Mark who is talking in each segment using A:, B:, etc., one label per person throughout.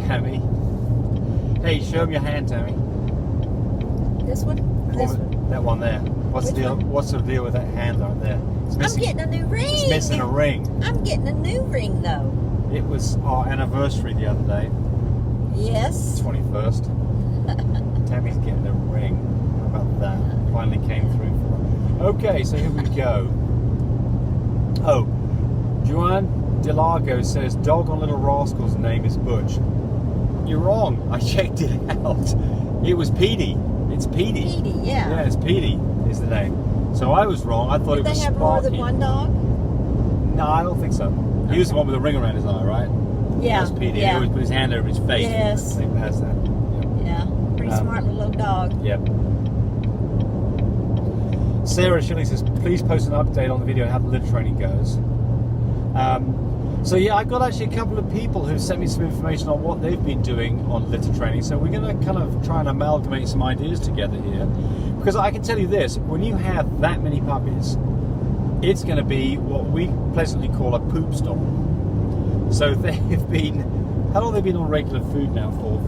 A: Tammy. Hey, show him your hand, Tammy.
B: This one? This one?
A: That one there. What's
B: Which
A: the deal?
B: one?
A: What's the deal with that hand right there? It's missing,
B: I'm getting a new ring.
A: It's missing a ring.
B: I'm getting a new ring, though.
A: It was our anniversary the other day.
B: Yes.
A: 21st. Tammy's getting a ring. How about that? Finally came through for her. Okay, so here we go. Oh, Joanne Delago says dog on Little Rascals' name is Butch. You're wrong. I checked it out. It was Petey. It's Petey.
B: Petey, yeah.
A: Yeah, it's Petey is the name. So I was wrong. I thought
B: Did
A: it was
B: they have
A: Sparky.
B: more than one dog?
A: No, I don't think so. He was the one with the ring around his eye, right?
B: Yeah.
A: That's Petey.
B: Yeah.
A: He always put his hand over his face.
B: Yes.
A: They passed that.
B: Yeah. Pretty smart little dog.
A: Yep. Sarah Schilling says, please post an update on the video on how the litter training goes. So yeah, I got actually a couple of people who sent me some information on what they've been doing on litter training. So we're going to kind of try and amalgamate some ideas together here. Because I can tell you this, when you have that many puppies, it's going to be what we pleasantly call a poop storm. So they've been, how long have they been on regular food now for?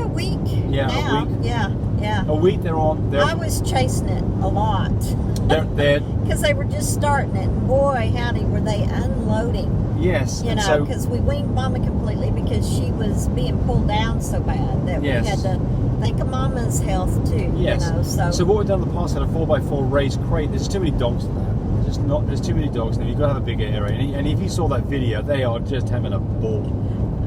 B: A week.
A: Yeah,
B: now.
A: a week.
B: Yeah.
A: A week they're on.
B: I was chasing it a lot.
A: They're
B: Because they were just starting it. And boy, howdy, were they unloading.
A: yes.
B: You
A: and
B: know, because we weaned Mama completely because she was being pulled down so bad that
A: Yes.
B: we had to think of Mama's health too.
A: Yes.
B: You know,
A: So what we've done in the past had a 4x4 raised crate. There's too many dogs in that. There's too many dogs in there. You've got to have a bigger area. And if you saw that video, they are just having a ball.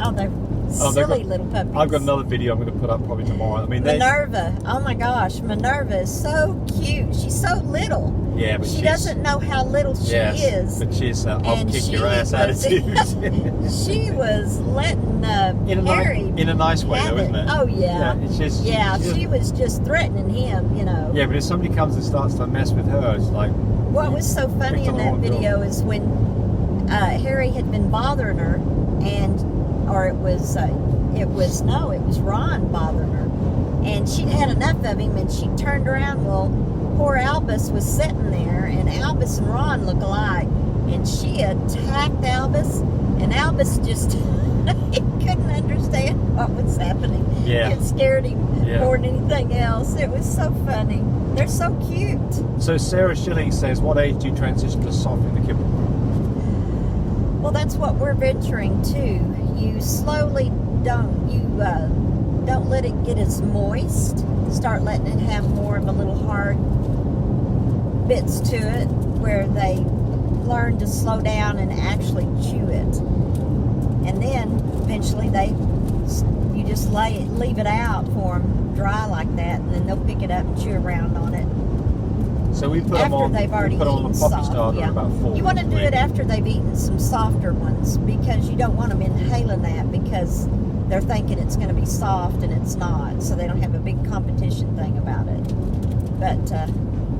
B: oh, they're silly little puppies.
A: I've got another video I'm going to put up probably tomorrow. I mean,
B: Minerva. Oh my gosh, Minerva is so cute. She's so little.
A: Yeah, but
B: she doesn't know how little she is.
A: But she's I'll
B: And
A: kick
B: she
A: your ass
B: was-
A: attitude.
B: She was letting Harry
A: in a nice way,
B: have
A: though, isn't it?
B: Oh yeah.
A: It's just
B: she was just threatening him, you know.
A: Yeah, but if somebody comes and starts to mess with her, it's like.
B: What was so funny in that video is when Harry had been bothering her, it was Ron bothering her, and she'd had enough of him, and she turned around. Well, poor Albus was sitting there, and Albus and Ron look alike, and she attacked Albus, and Albus just he couldn't understand what was happening.
A: Yeah.
B: It scared him more than anything else. It was so funny. They're so cute.
A: So Sarah Schilling says, what age do you transition to soft in the kibble?
B: Well, that's what we're venturing to. You slowly don't let it get as moist. Start letting it have more of a little hard bits to it, where they learn to slow down and actually chew it. And then eventually you just leave it out for them dry like that, and then they'll pick it up and chew around on it.
A: So we put them on.
B: They've already
A: we put
B: eaten
A: on the puppy
B: soft.
A: starter
B: Yeah.
A: about 4
B: You want to do
A: weeks.
B: it after they've eaten some softer ones, because you don't want them inhaling that, because they're thinking it's going to be soft and it's not, so they don't have a big competition thing about it. But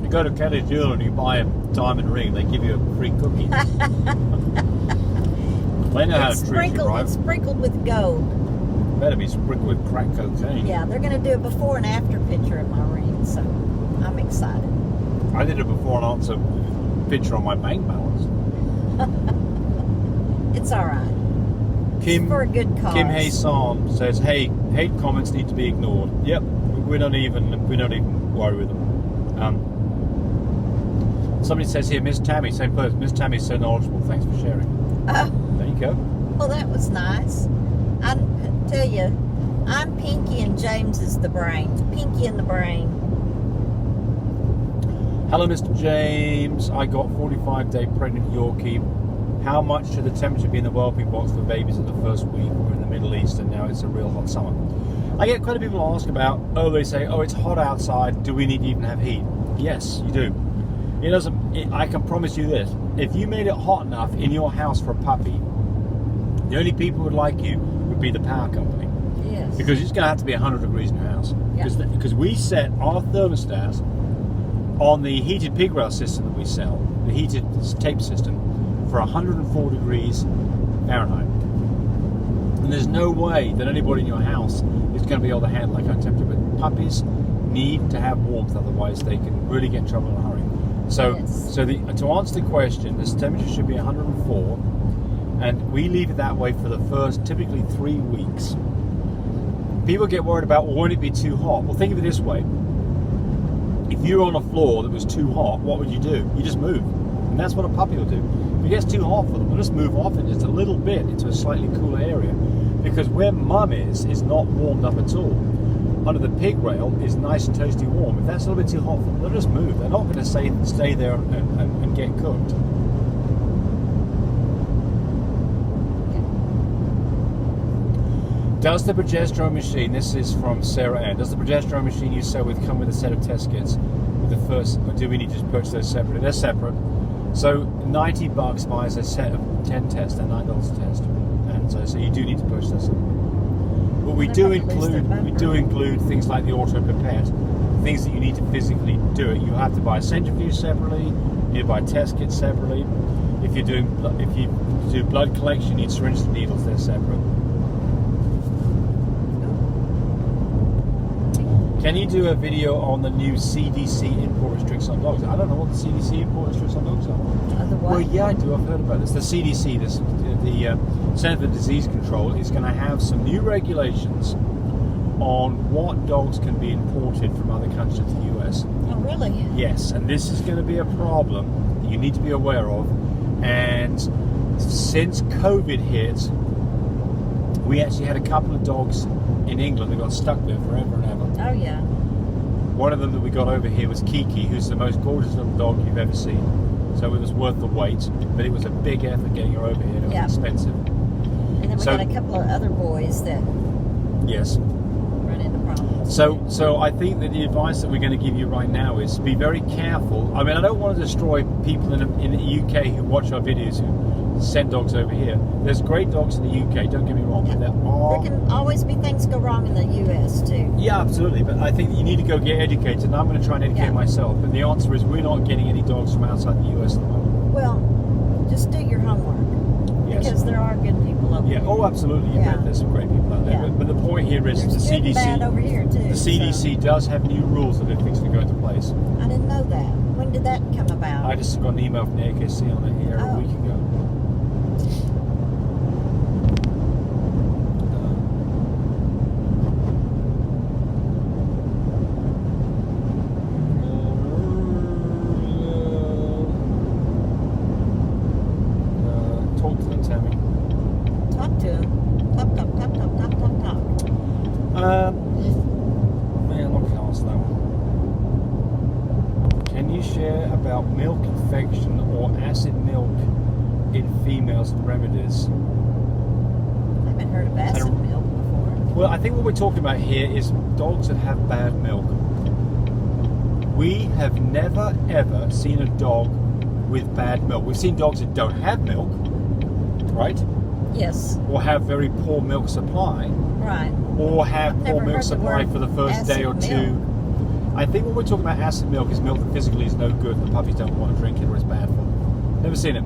A: You go to Kelly Jewel and you buy a diamond ring, they give you a free cookie. They know how to treat you, right?
B: it's sprinkled with gold.
A: Better be sprinkled with crack cocaine.
B: Yeah, they're going to do a before and after picture of my ring, so I'm excited.
A: I did a before and after picture on my bank balance.
B: It's all right. It's for a good cause.
A: Kim Hay-san says, "Hey, hate comments need to be ignored." Yep, we don't even worry with them. Somebody says here, Miss Tammy, same person. Miss Tammy is so knowledgeable. Thanks for sharing.
B: Oh,
A: There you go.
B: well, that was nice. I tell you, I'm Pinky and James is the brain. Pinky in the brain.
A: Hello, Mr. James. I got 45-day pregnant Yorkie. How much should the temperature be in the whelping box for babies in the first week? We're in the Middle East and now it's a real hot summer. I get quite a few people ask about, they say, it's hot outside. Do we need to even have heat? Yes, you do. I can promise you this. If you made it hot enough in your house for a puppy, the only people who would like you would be the power company.
B: Yes.
A: Because it's going to have to be 100 degrees in your house.
B: Yeah.
A: Because we set our thermostat on the heated pig rail system that we sell, the heated tape system, for 104 degrees Fahrenheit. And there's no way that anybody in your house is going to be able to handle that kind of temperature. But puppies need to have warmth, otherwise they can really get in trouble in a hurry. So,
B: Yes.
A: to answer the question, the temperature should be 104, and we leave it that way for the first typically 3 weeks. people get worried about, well, won't it be too hot? Well, think of it this way. If you're on a floor that was too hot, what would you do? You just move. And that's what a puppy will do. If it gets too hot for them, they'll just move off it just a little bit into a slightly cooler area. Because where mum is not warmed up at all. Under the pig rail is nice and toasty warm. If that's a little bit too hot for them, they'll just move. They're not going to stay there and get cooked. Does the progesterone machine, this is from Sarah Ann, does the progesterone machine you sell with come with a set of test kits? With the first, or do we need to just purchase those separately? They're separate. So $90 buys a set of 10 tests and $9 a test. And so you do need to purchase those separately. But we do include things like the auto pipette, things that you need to physically do it. You have to buy a centrifuge separately, you buy test kits separately. If you do blood collection, you need syringes and needles, they're separate. Can you do a video on the new CDC import restrictions on dogs? I don't know what the CDC import restrictions on dogs are. Well, yeah, I do. I've heard about this. The CDC, the Center for Disease Control, is going to have some new regulations on what dogs can be imported from other countries to the US.
B: Oh, really?
A: Yes, and this is going to be a problem that you need to be aware of. And since COVID hit, we actually had a couple of dogs in England that got stuck there forever and ever.
B: Oh, yeah.
A: One of them that we got over here was Kiki, who's the most gorgeous little dog you've ever seen. So it was worth the wait, but it was a big effort getting her over here. It was expensive.
B: And then we got a couple of other boys that run into problems.
A: So I think that the advice that we're going to give you right now is be very careful. I mean, I don't want to destroy people in the UK who watch our videos who send dogs over here. There's great dogs in the UK, don't get me wrong.
B: Yeah. There can always be things go wrong in the US too.
A: Yeah, absolutely. But I think you need to go get educated, and I'm going to try and educate myself. And the answer is we're not getting any dogs from outside the US at the moment.
B: Well, just do your homework.
A: Yes.
B: Because there are good people over here.
A: Yeah, oh, absolutely. There's some great people out there.
B: Yeah.
A: But the point here is
B: There's
A: the
B: good and
A: CDC.
B: bad over here too.
A: The CDC does have new rules that are fixing to go into place.
B: I didn't know that. When did that come about?
A: I just got an email from the AKC on it here a week ago. Talk to them, Tammy.
B: Talk to him. Talk.
A: Man, what can I ask that one? Can you share about milk infection or acid milk in females and remedies?
B: I haven't heard of acid milk before.
A: Well, I think what we're talking about here is dogs that have bad milk. We have never ever seen a dog with bad milk. We've seen dogs that don't have milk, right?
B: Yes.
A: Or have very poor milk supply.
B: Right.
A: Or have poor milk supply for the first day or two.
B: Milk.
A: I think when we're talking about acid milk is milk that physically is no good and the puppies don't want to drink it or it's bad for them. Never seen it.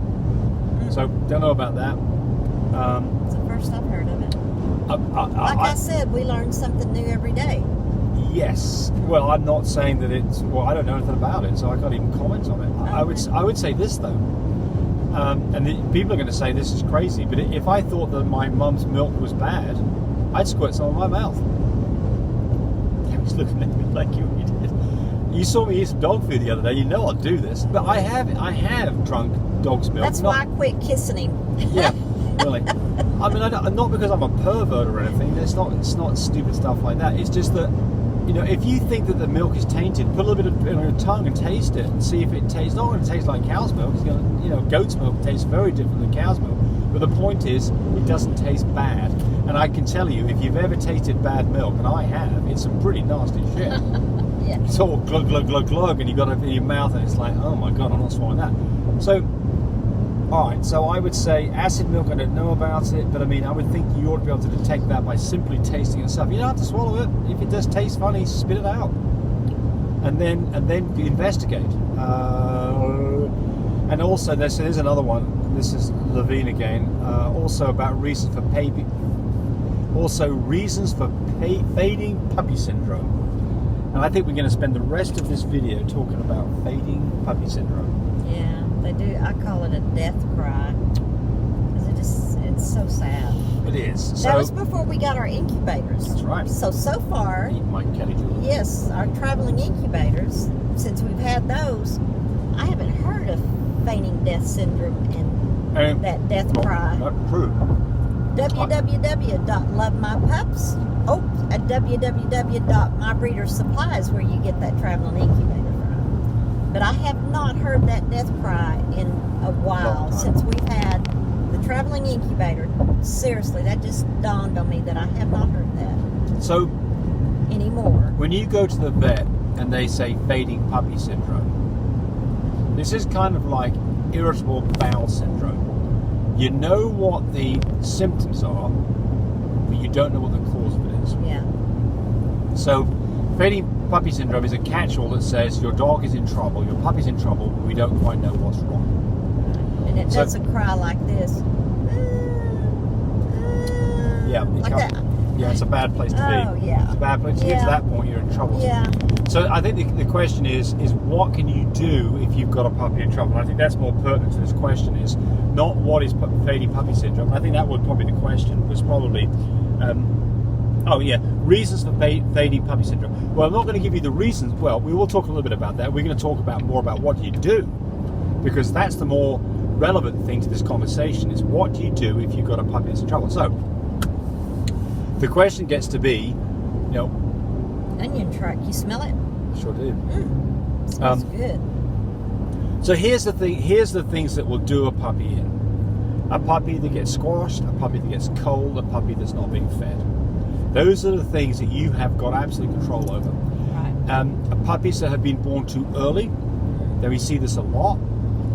A: So, don't know about that.
B: It's the first I've heard of it. Like I said, we learn something new every day.
A: Yes. Well, I'm not saying that it's... Well, I don't know anything about it, so I can't even comment on it.
B: Okay.
A: I would say this, though. People are going to say this is crazy, but if I thought that my mum's milk was bad, I'd squirt some in my mouth. He's looking at me like you did. You saw me eat some dog food the other day. You know I'll do this, but I have drunk dog's milk.
B: That's why I quit kissing him.
A: Yeah, really. I mean, not because I'm a pervert or anything. It's not stupid stuff like that. It's just that, you know, if you think that the milk is tainted, put a little bit of it on your tongue and taste it and see if it tastes. It's not going to taste like cow's milk. It's going to, you know, goat's milk tastes very different than cow's milk. But the point is, it doesn't taste bad. And I can tell you, if you've ever tasted bad milk, and I have, it's some pretty nasty shit.
B: Yeah.
A: It's all glug, glug, glug, glug, and you got it in your mouth, and it's like, oh my God, I'm not swallowing that. So, alright, so I would say acid milk, I don't know about it, but I mean, I would think you ought to be able to detect that by simply tasting it stuff. You don't have to swallow it. If it does taste funny, spit it out. And then investigate. And also, there's another one. This is Levine again. Also about reasons for fading puppy syndrome. And I think we're going to spend the rest of this video talking about fading puppy syndrome.
B: Yeah, they do. I call it a death cry because it's so sad.
A: It is.
B: That was before we got our incubators.
A: That's right.
B: So far,
A: Mike Kelly Jewel.
B: yes, our traveling incubators, since we've had those, I haven't heard of feigning death syndrome and that death cry.
A: Not true.
B: www.lovemypups. At www.mybreedersupply is where you get that traveling incubator from. But I have not heard that death cry in a while since we've had the traveling incubator. Seriously, that just dawned on me that I have not heard that.
A: So,
B: anymore.
A: When you go to the vet and they say fading puppy syndrome, this is kind of like irritable bowel syndrome. You know what the symptoms are, but you don't know what the cause of it is.
B: Yeah.
A: So, fading puppy syndrome is a catch-all that says your dog is in trouble, your puppy's in trouble, but we don't quite know what's wrong.
B: And it doesn't cry like this.
A: Yeah,
B: like that.
A: Yeah, it's a bad place to be.
B: Oh, yeah.
A: It's a bad place. To get to that point, you're in trouble.
B: Yeah.
A: So I think the question is what can you do if you've got a puppy in trouble? And I think that's more pertinent to this question is not what is fading puppy syndrome. I think that was probably the question, was probably, reasons for fading puppy syndrome. Well, I'm not going to give you the reasons. Well, we will talk a little bit about that. We're going to talk more about what you do, because that's the more relevant thing to this conversation is what do you do if you've got a puppy that's in trouble? So the question gets to be,
B: onion truck, you smell it?
A: Sure do.
B: Smells good.
A: So here's the thing. Here's the things that will do a puppy in. A puppy that gets squashed, a puppy that gets cold, a puppy that's not being fed. Those are the things that you have got absolute control over.
B: Right.
A: Puppies that have been born too early, then we see this a lot,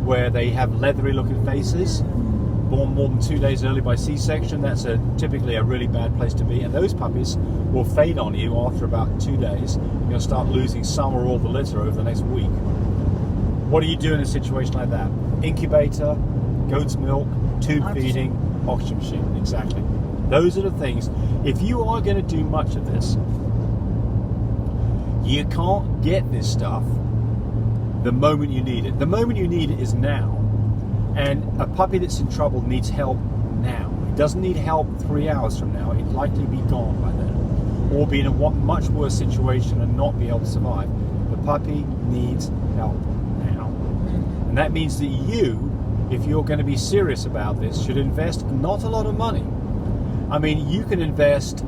A: where they have leathery looking faces. Born more than 2 days early by C-section, that's typically a really bad place to be. And those puppies will fade on you after about 2 days. You're going to start losing some or all the litter over the next week. What do you do in a situation like that? Incubator, goat's milk, tube feeding, oxygen machine. Exactly. Those are the things. If you are going to do much of this, you can't get this stuff the moment you need it. The moment you need it is now. And a puppy that's in trouble needs help now. It doesn't need help 3 hours from now. It'd likely be gone by then, or be in a much worse situation and not be able to survive. The puppy needs help now. And that means that you, if you're going to be serious about this, should invest not a lot of money. I mean, you can invest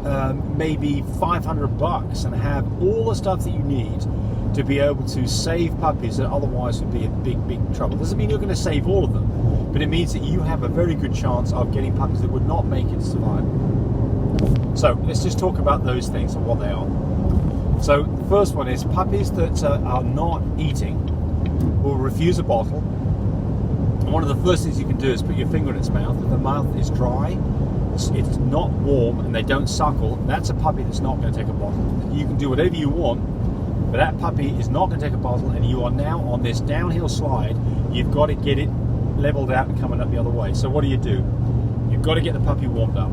A: maybe $500 and have all the stuff that you need to be able to save puppies that otherwise would be in big trouble. Doesn't mean you're going to save all of them, but it means that you have a very good chance of getting puppies that would not make it to survive. So let's just talk about those things and what they are. So the first one is puppies that are not eating will refuse a bottle. And one of the first things you can do is put your finger in its mouth. If the mouth is dry, it's not warm, and they don't suckle, that's a puppy that's not going to take a bottle. You can do whatever you want, but that puppy is not going to take a bottle, and you are now on this downhill slide. You've got to get it leveled out and coming up the other way. So what do? You've got to get the puppy warmed up.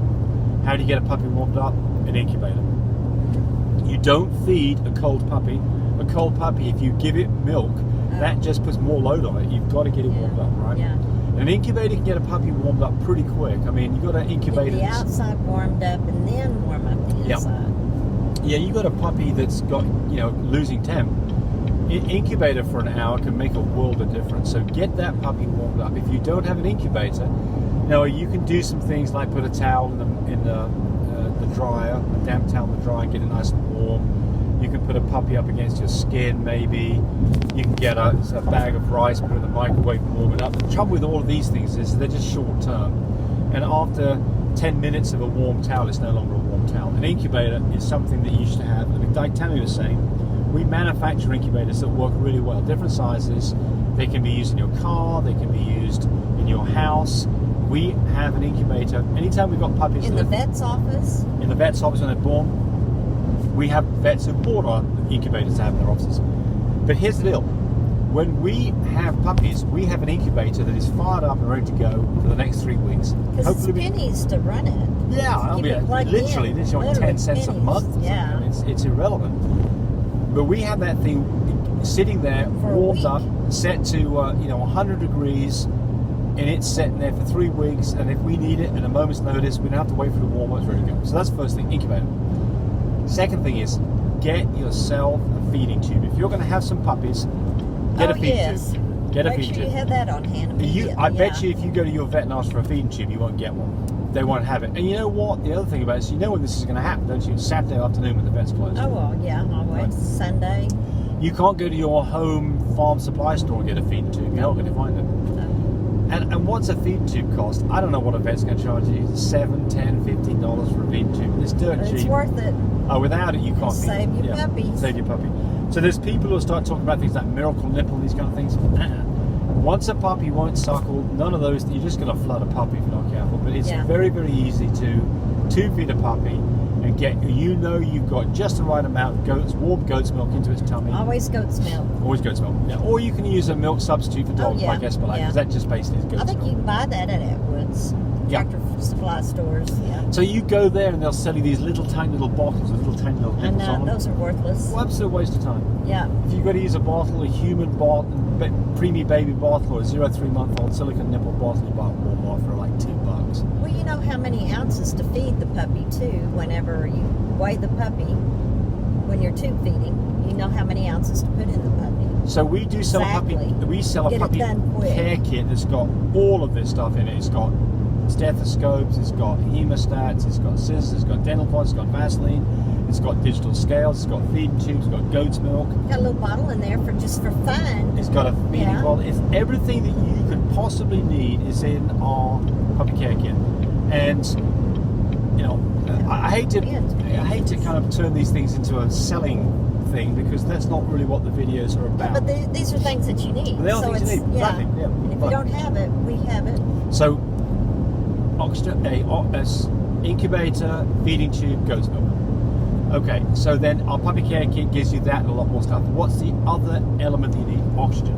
A: How do you get a puppy warmed up? An incubator. You don't feed a cold puppy. A cold puppy, if you give it milk, that just puts more load on it. You've got to get it warmed up, right?
B: Yeah.
A: An incubator can get a puppy warmed up pretty quick. I mean, you've got an incubator.
B: Get the outside warmed up and then warm up the inside.
A: Yeah, you got a puppy that's got, losing temp. Incubator for an hour can make a world of difference. So get that puppy warmed up. If you don't have an incubator, you can do some things like put a towel in the dryer, a damp towel in the dryer, and get it nice and warm. You can put a puppy up against your skin, maybe. You can get a bag of rice, put it in the microwave and warm it up. The trouble with all of these things is they're just short term. And after 10 minutes of a warm towel, it's no longer a warm towel. An incubator is something that you should have. And like Tammy was saying, we manufacture incubators that work really well. Different sizes. They can be used in your car. They can be used in your house. We have an incubator. Anytime we've got puppies
B: in the vet's office.
A: In the vet's office when they're born. We have vets who bought our incubators to have in their offices. But here's the deal. When we have puppies, we have an incubator that is fired up and ready to go for the next 3 weeks.
B: Because it's pennies to run it.
A: Yeah, literally, this is 10 cents a month.
B: Yeah.
A: It's irrelevant. But we have that thing sitting there, warmed up, set to 100 degrees, and it's sitting there for 3 weeks, and if we need it at a moment's notice, we don't have to wait for it to warm up, it's ready to go. So that's the first thing, incubator. Second thing is, get yourself a feeding tube. If you're going to have some puppies, get a feeding tube. Get a feeding tube.
B: Make sure you have that on hand.
A: I bet you if you go to your vet and ask for a feeding tube, you won't get one. They won't have it. And you know what? The other thing about it is, you know when this is going to happen, don't you? It's Saturday afternoon when the vet's closed.
B: Oh, well, yeah, always. Right. Sunday.
A: You can't go to your home farm supply store and get a feeding tube. You're not going to find it.
B: No.
A: And what's a feeding tube cost? I don't know what a vet's going to charge you. $7, $10, $15 for a feeding tube. It's dirt cheap.
B: It's worth it.
A: Oh, without it, you can't feed
B: Save your puppies.
A: Save your puppy. So there's people who start talking about things like miracle nipple, these kind of things. Once a puppy won't suckle, none of those, you're just going to flood a puppy if you're not careful. But it's very, very easy to feed a puppy and get, you've got just the right amount of warm goat's milk into its tummy.
B: Always goat's milk.
A: Always goat's milk. Yeah. Or you can use a milk substitute for dogs like Espelette, because that just basically is goat's milk.
B: I think you can buy that at Atwood's. Tractor supply stores. Yeah.
A: So you go there and they'll sell you these little tiny little bottles with little tiny little nipples on them.
B: Those are worthless.
A: Well, absolute waste of time.
B: Yeah.
A: If you've got to use a bottle, a human bottle, preemie baby bottle, or a 0 to 3 month old silicone nipple bottle, you buy Walmart for like $2.
B: Well, you know how many ounces to feed the puppy too. Whenever you weigh the puppy, when you're tube feeding, you know how many ounces to put in the puppy.
A: So we do sell a puppy. We sell a puppy care kit that's got all of this stuff in it. It's got stethoscopes, it's got hemostats, it's got scissors, it's got dental pods, it's got Vaseline, it's got digital scales, it's got feeding tubes, it's got goat's milk.
B: Got a little bottle in there for fun.
A: It's got a feeding bottle. It's everything that you could possibly need is in our puppy care kit. And I hate to kind of turn these things into a selling thing, because that's not really what the videos are about.
B: But these are things that you need.
A: They are things you need. Exactly. Yeah.
B: And if you don't have it, we have it.
A: So oxygen, incubator, feeding tube, goat's milk. Okay, so then our puppy care kit gives you that and a lot more stuff. What's the other element that you need? Oxygen.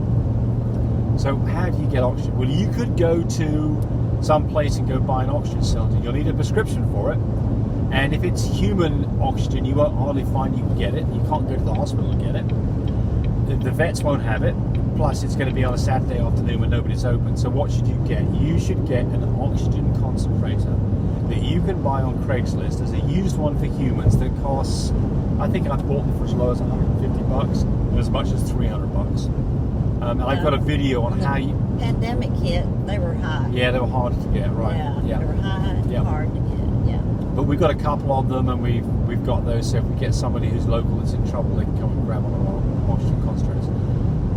A: So how do you get oxygen? Well, you could go to some place and go buy an oxygen cylinder. You'll need a prescription for it. And if it's human oxygen, you won't hardly find you can get it. You can't go to the hospital and get it. The vets won't have it. Plus, it's going to be on a Saturday afternoon when nobody's open. So what should you get? You should get an oxygen concentrator that you can buy on Craigslist. There's a used one for humans that costs, I think I bought them for as low as $150 and as much as $300. And I've got a video on how you...
B: Pandemic hit, they were high.
A: Yeah, they were harder to get, right.
B: Yeah. They were high and hard to get, yeah.
A: But we've got a couple of them, and we've got those, so if we get somebody who's local that's in trouble, they can come and grab one of our oxygen concentrators.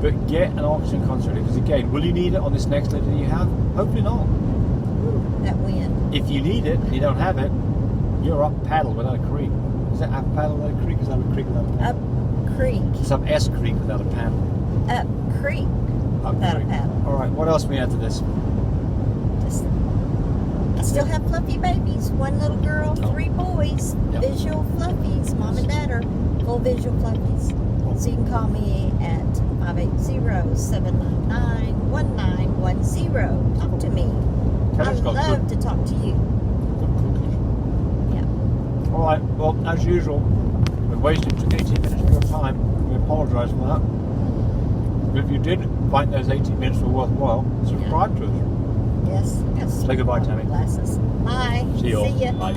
A: But get an oxygen concentrator, because again, will you need it on this next litter that you have? Hopefully not.
B: Ooh, that wind.
A: If you need it and you don't have it, you're up paddle without a creek. Is that up paddle without a creek? Is that a creek without a paddle?
B: Up creek.
A: It's up S creek without a paddle.
B: Up creek without a paddle.
A: All right, what else we add to this?
B: I still have fluffy babies. 1 little girl, 3 boys. Visual fluffies. Mom and dad are full visual fluffies. So you can call me at 580-799-1910. Talk to me. I love to talk to you. Yeah.
A: All right. Well, as usual, we've wasted 18 minutes of your time. We apologise for that. But if you did find those 18 minutes were worthwhile, subscribe to us.
B: Yes.
A: Say goodbye, Tammy.
B: Glasses. Bye.
A: See you all.
B: See ya.
A: Bye.